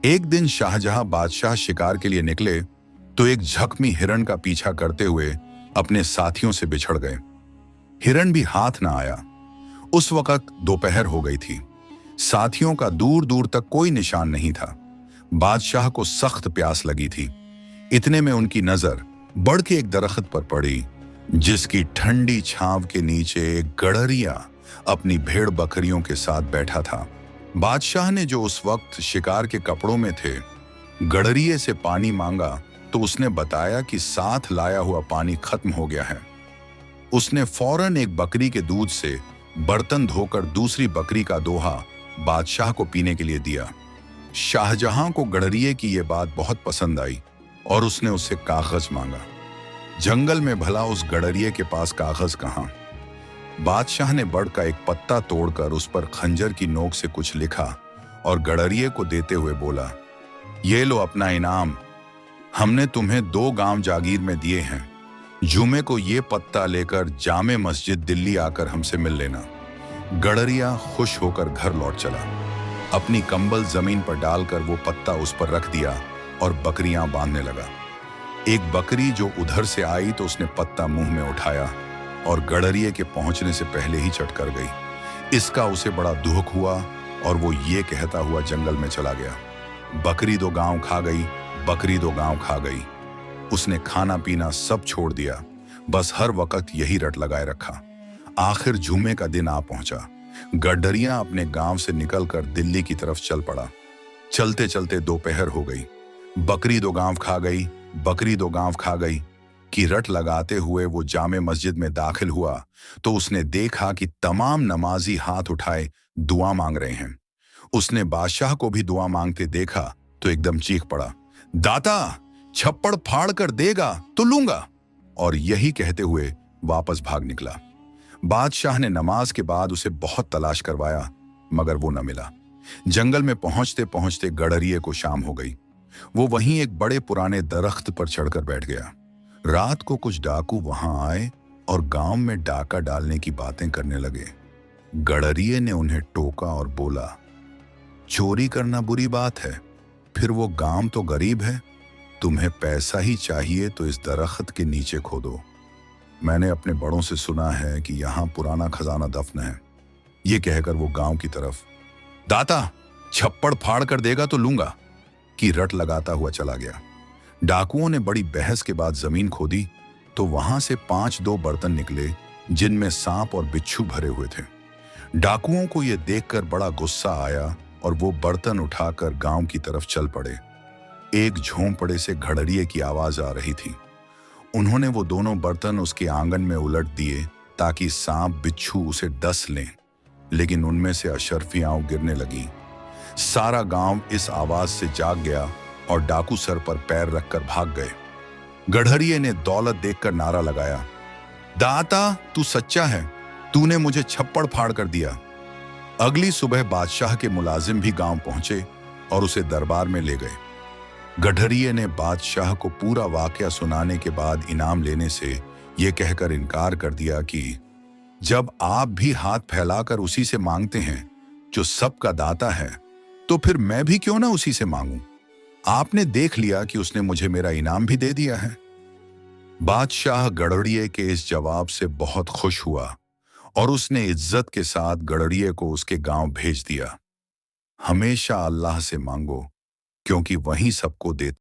एक दिन शाहजहां बादशाह शिकार के लिए निकले तो एक झकमी हिरण का पीछा करते हुए अपने साथियों से बिछड़ गए। हिरण भी हाथ ना आया। उस वक्त दोपहर हो गई थी। साथियों का दूर दूर तक कोई निशान नहीं था। बादशाह को सख्त प्यास लगी थी। इतने में उनकी नजर बढ़ के एक दरख्त पर पड़ी, जिसकी ठंडी छांव के नीचे एक गडरिया अपनी भेड़ बकरियों के साथ बैठा था। बादशाह ने, जो उस वक्त शिकार के कपड़ों में थे, गडरिये से पानी मांगा तो उसने बताया कि साथ लाया हुआ पानी खत्म हो गया है। उसने फौरन एक बकरी के दूध से बर्तन धोकर दूसरी बकरी का दोहा बादशाह को पीने के लिए दिया। शाहजहां को गडरिये की यह बात बहुत पसंद आई और उसने उससे कागज मांगा। जंगल में भला उस गडरिये के पास कागज कहां? बादशाह ने बड़ का एक पत्ता तोड़कर उस पर खंजर की नोक से कुछ लिखा और गडरिये को देते हुए बोला, ये लो अपना इनाम। हमने तुम्हें 2 गांव जागीर में दिए हैं। जुमे को ये पत्ता लेकर जामे मस्जिद दिल्ली आकर हमसे मिल लेना। गडरिया खुश होकर घर लौट चला। अपनी कंबल जमीन पर डालकर वो पत्ता उस पर रख दिया और बकरियां बांधने लगा। एक बकरी जो उधर से आई तो उसने पत्ता मुंह में उठाया और गडरिये के पहुंचने से पहले ही चट कर गई। इसका उसे बड़ा दुख हुआ और वो ये कहता हुआ जंगल में चला गया, बकरी 2 गांव खा गई, बकरी 2 गांव खा गई। उसने खाना पीना सब छोड़ दिया, बस हर वक्त यही रट लगाए रखा। आखिर जुमे का दिन आ पहुंचा। गडरिया अपने गांव से निकलकर दिल्ली की तरफ चल पड़ा। चलते चलते दोपहर हो गई। बकरी 2 गांव खा गई, बकरी 2 गांव खा गई की रट लगाते हुए वो जामे मस्जिद में दाखिल हुआ तो उसने देखा कि तमाम नमाजी हाथ उठाए दुआ मांग रहे हैं। उसने बादशाह को भी दुआ मांगते देखा तो एकदम चीख पड़ा, दाता, छप्पड़ फाड़ कर देगा तो लूंगा। और यही कहते हुए वापस भाग निकला। बादशाह ने नमाज के बाद उसे बहुत तलाश करवाया मगर वो न मिला। जंगल में पहुंचते पहुंचते गडरिये को शाम हो गई। वो वहीं एक बड़े पुराने दरख्त पर चढ़कर बैठ गया। रात को कुछ डाकू वहां आए और गांव में डाका डालने की बातें करने लगे। गडरिये ने उन्हें टोका और बोला, चोरी करना बुरी बात है, फिर वो गांव तो गरीब है। तुम्हें पैसा ही चाहिए तो इस दरख्त के नीचे खोदो। मैंने अपने बड़ों से सुना है कि यहाँ पुराना खजाना दफन है। ये कहकर वो गांव की तरफ, दाता, छप्पड़ फाड़ कर देगा तो लूंगा की रट लगाता हुआ चला गया। डाकुओं ने बड़ी बहस के बाद जमीन खोदी तो वहां से 5-2 बर्तन निकले जिनमें सांप और बिच्छू भरे हुए थे। डाकुओं को यह देखकर बड़ा गुस्सा आया और वो बर्तन उठाकर गांव की तरफ चल पड़े। एक झोंपड़े से गडरिये की आवाज आ रही थी। उन्होंने वो दोनों बर्तन उसके आंगन में उलट दिए ताकि सांप बिच्छू उसे डस लें, लेकिन उनमें से अशर्फियां गिरने लगी। सारा गांव इस आवाज से जाग गया और डाकू सर पर पैर रखकर भाग गए। गडरिये ने दौलत देखकर नारा लगाया, दाता, तू सच्चा है, तूने मुझे छप्पड़ फाड़ कर दिया। अगली सुबह बादशाह के मुलाजिम भी गांव पहुंचे और उसे दरबार में ले गए। गडरिये ने बादशाह को पूरा वाकया सुनाने के बाद इनाम लेने से यह कहकर इनकार कर दिया कि जब आप भी हाथ फैलाकर उसी से मांगते हैं जो सबका दाता है, तो फिर मैं भी क्यों ना उसी से मांगूं। आपने देख लिया कि उसने मुझे मेरा इनाम भी दे दिया है। बादशाह गडरिये के इस जवाब से बहुत खुश हुआ और उसने इज्जत के साथ गडरिये को उसके गांव भेज दिया। हमेशा अल्लाह से मांगो, क्योंकि वही सबको देता